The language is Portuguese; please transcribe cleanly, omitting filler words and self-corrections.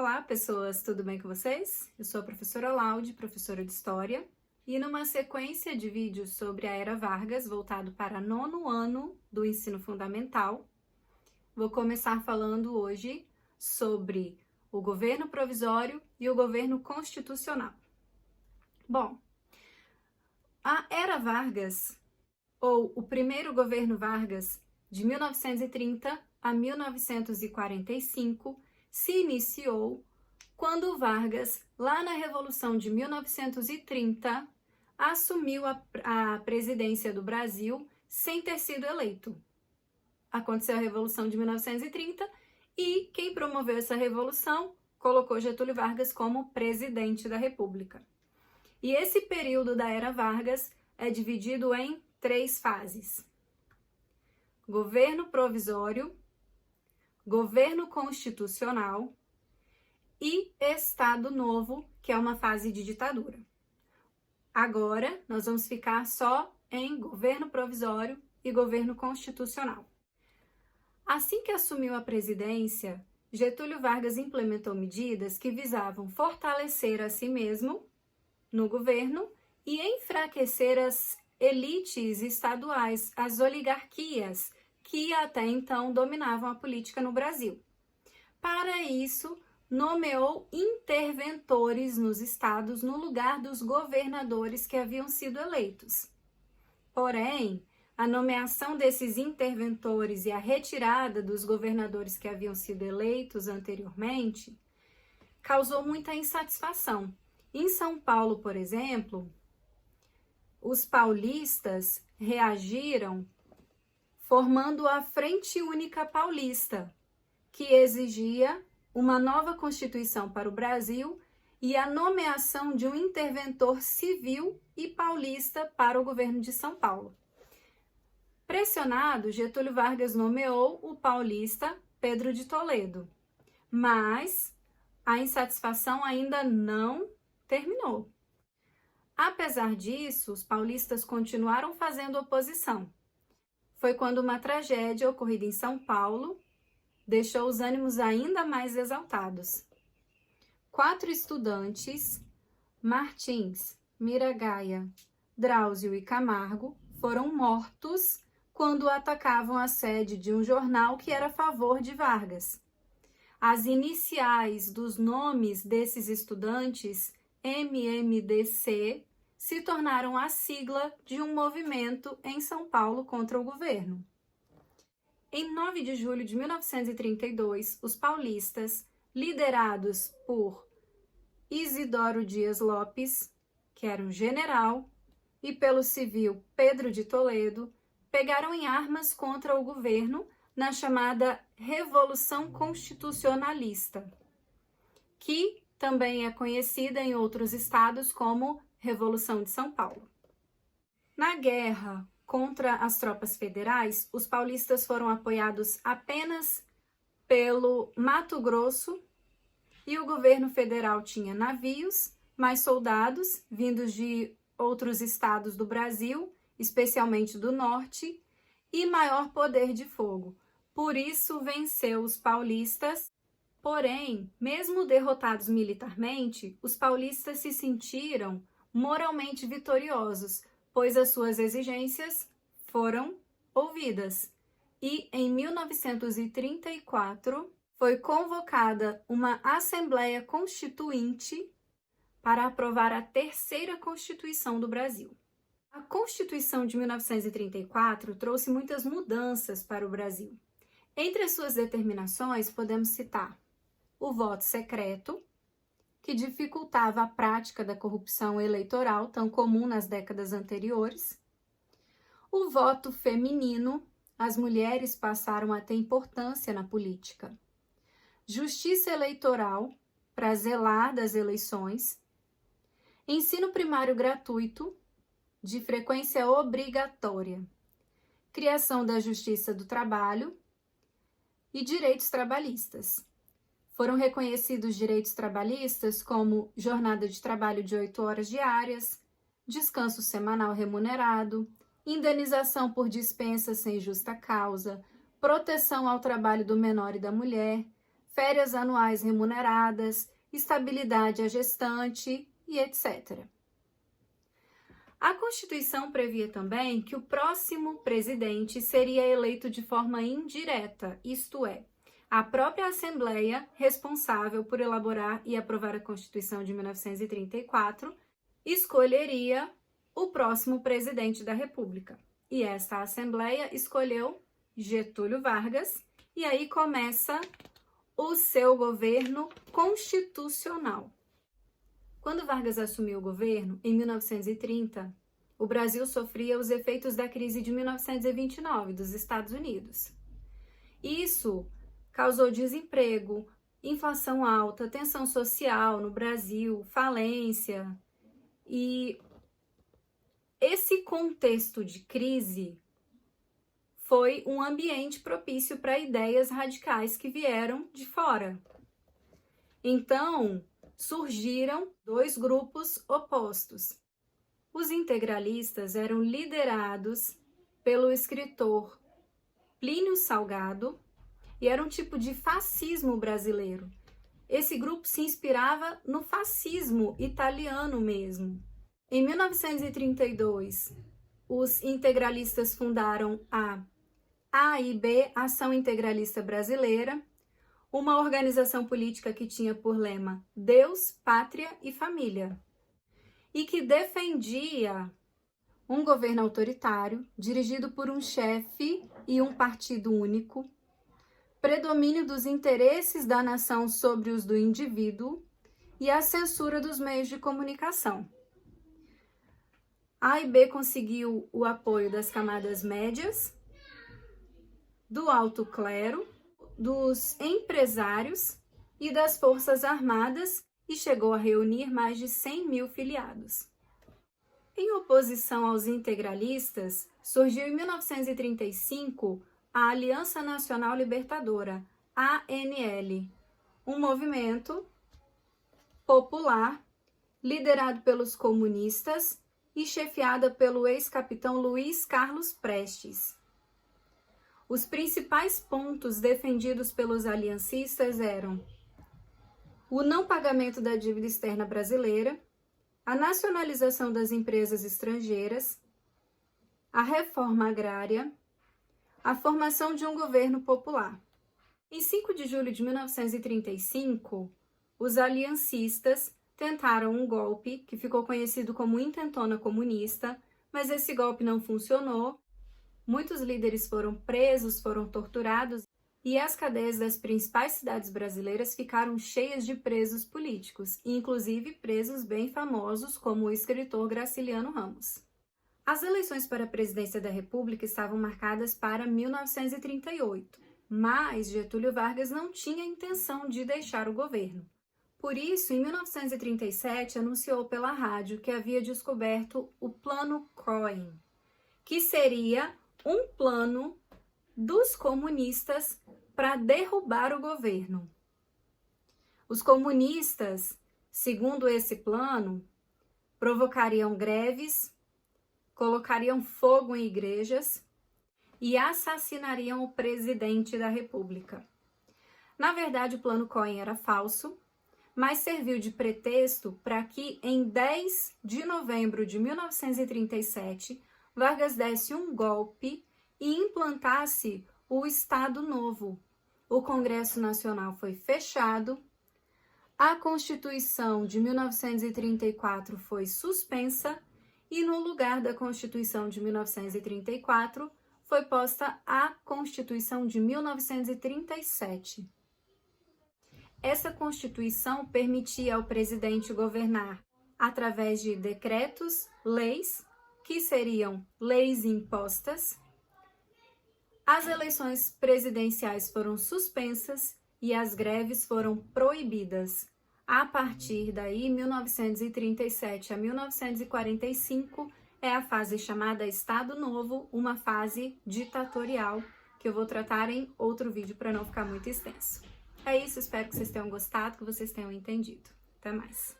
Olá, pessoas, tudo bem com vocês? Eu sou a professora Laude, professora de História, e numa sequência de vídeos sobre a Era Vargas, voltado para nono ano do ensino fundamental, vou começar falando hoje sobre o governo provisório e o governo constitucional. Bom, a Era Vargas, ou o primeiro governo Vargas, de 1930 a 1945, se iniciou quando Vargas, lá na Revolução de 1930, assumiu a presidência do Brasil sem ter sido eleito. Aconteceu a Revolução de 1930 e quem promoveu essa revolução colocou Getúlio Vargas como presidente da República. E esse período da Era Vargas é dividido em 3 fases: governo provisório, governo constitucional e Estado Novo, que é uma fase de ditadura. Agora, nós vamos ficar só em governo provisório e governo constitucional. Assim que assumiu a presidência, Getúlio Vargas implementou medidas que visavam fortalecer a si mesmo no governo e enfraquecer as elites estaduais, as oligarquias, que até então dominavam a política no Brasil. Para isso, nomeou interventores nos estados no lugar dos governadores que haviam sido eleitos. Porém, a nomeação desses interventores e a retirada dos governadores que haviam sido eleitos anteriormente causou muita insatisfação. Em São Paulo, por exemplo, os paulistas reagiram formando a Frente Única Paulista, que exigia uma nova Constituição para o Brasil e a nomeação de um interventor civil e paulista para o governo de São Paulo. Pressionado, Getúlio Vargas nomeou o paulista Pedro de Toledo, mas a insatisfação ainda não terminou. Apesar disso, os paulistas continuaram fazendo oposição. Foi quando uma tragédia ocorrida em São Paulo deixou os ânimos ainda mais exaltados. 4 estudantes, Martins, Miragaia, Drauzio e Camargo, foram mortos quando atacavam a sede de um jornal que era a favor de Vargas. As iniciais dos nomes desses estudantes, MMDC, se tornaram a sigla de um movimento em São Paulo contra o governo. Em 9 de julho de 1932, os paulistas, liderados por Isidoro Dias Lopes, que era um general, e pelo civil Pedro de Toledo, pegaram em armas contra o governo na chamada Revolução Constitucionalista, que também é conhecida em outros estados como Revolução de São Paulo. Na guerra contra as tropas federais, os paulistas foram apoiados apenas pelo Mato Grosso e o governo federal tinha navios, mais soldados vindos de outros estados do Brasil, especialmente do norte, e maior poder de fogo. Por isso venceu os paulistas. Porém, mesmo derrotados militarmente, os paulistas se sentiram moralmente vitoriosos, pois as suas exigências foram ouvidas. E em 1934 foi convocada uma Assembleia Constituinte para aprovar a 3ª Constituição do Brasil. A Constituição de 1934 trouxe muitas mudanças para o Brasil. Entre as suas determinações, podemos citar o voto secreto, que dificultava a prática da corrupção eleitoral tão comum nas décadas anteriores. O voto feminino, as mulheres passaram a ter importância na política. Justiça eleitoral, para zelar das eleições. Ensino primário gratuito, de frequência obrigatória. Criação da Justiça do Trabalho e direitos trabalhistas. Foram reconhecidos direitos trabalhistas como jornada de trabalho de 8 horas diárias, descanso semanal remunerado, indenização por dispensa sem justa causa, proteção ao trabalho do menor e da mulher, férias anuais remuneradas, estabilidade à gestante e etc. A Constituição previa também que o próximo presidente seria eleito de forma indireta, isto é, a própria Assembleia, responsável por elaborar e aprovar a Constituição de 1934, escolheria o próximo presidente da República. E essa Assembleia escolheu Getúlio Vargas, e aí começa o seu governo constitucional. Quando Vargas assumiu o governo, em 1930, o Brasil sofria os efeitos da crise de 1929 dos Estados Unidos. Isso causou desemprego, inflação alta, tensão social no Brasil, falência. E esse contexto de crise foi um ambiente propício para ideias radicais que vieram de fora. Então, surgiram dois grupos opostos. Os integralistas eram liderados pelo escritor Plínio Salgado e era um tipo de fascismo brasileiro. Esse grupo se inspirava no fascismo italiano mesmo. Em 1932, os integralistas fundaram a AIB, Ação Integralista Brasileira, uma organização política que tinha por lema Deus, Pátria e Família, e que defendia um governo autoritário, dirigido por um chefe e um partido único, predomínio dos interesses da nação sobre os do indivíduo e a censura dos meios de comunicação. A AIB conseguiu o apoio das camadas médias, do alto clero, dos empresários e das forças armadas e chegou a reunir mais de 100 mil filiados. Em oposição aos integralistas, surgiu em 1935 a Aliança Nacional Libertadora, ANL, um movimento popular liderado pelos comunistas e chefiada pelo ex-capitão Luiz Carlos Prestes. Os principais pontos defendidos pelos aliancistas eram o não pagamento da dívida externa brasileira, a nacionalização das empresas estrangeiras, a reforma agrária, a formação de um governo popular. Em 5 de julho de 1935, os aliancistas tentaram um golpe que ficou conhecido como Intentona Comunista, mas esse golpe não funcionou. Muitos líderes foram presos, foram torturados e as cadeias das principais cidades brasileiras ficaram cheias de presos políticos, inclusive presos bem famosos como o escritor Graciliano Ramos. As eleições para a presidência da República estavam marcadas para 1938, mas Getúlio Vargas não tinha intenção de deixar o governo. Por isso, em 1937, anunciou pela rádio que havia descoberto o Plano Cohen, que seria um plano dos comunistas para derrubar o governo. Os comunistas, segundo esse plano, provocariam greves, colocariam fogo em igrejas e assassinariam o presidente da República. Na verdade, o Plano Cohen era falso, mas serviu de pretexto para que, em 10 de novembro de 1937, Vargas desse um golpe e implantasse o Estado Novo. O Congresso Nacional foi fechado, a Constituição de 1934 foi suspensa e, no lugar da Constituição de 1934, foi posta a Constituição de 1937. Essa Constituição permitia ao presidente governar através de decretos, leis, que seriam leis impostas. As eleições presidenciais foram suspensas e as greves foram proibidas. A partir daí, 1937 a 1945, é a fase chamada Estado Novo, uma fase ditatorial, que eu vou tratar em outro vídeo para não ficar muito extenso. É isso, espero que vocês tenham gostado, que vocês tenham entendido. Até mais!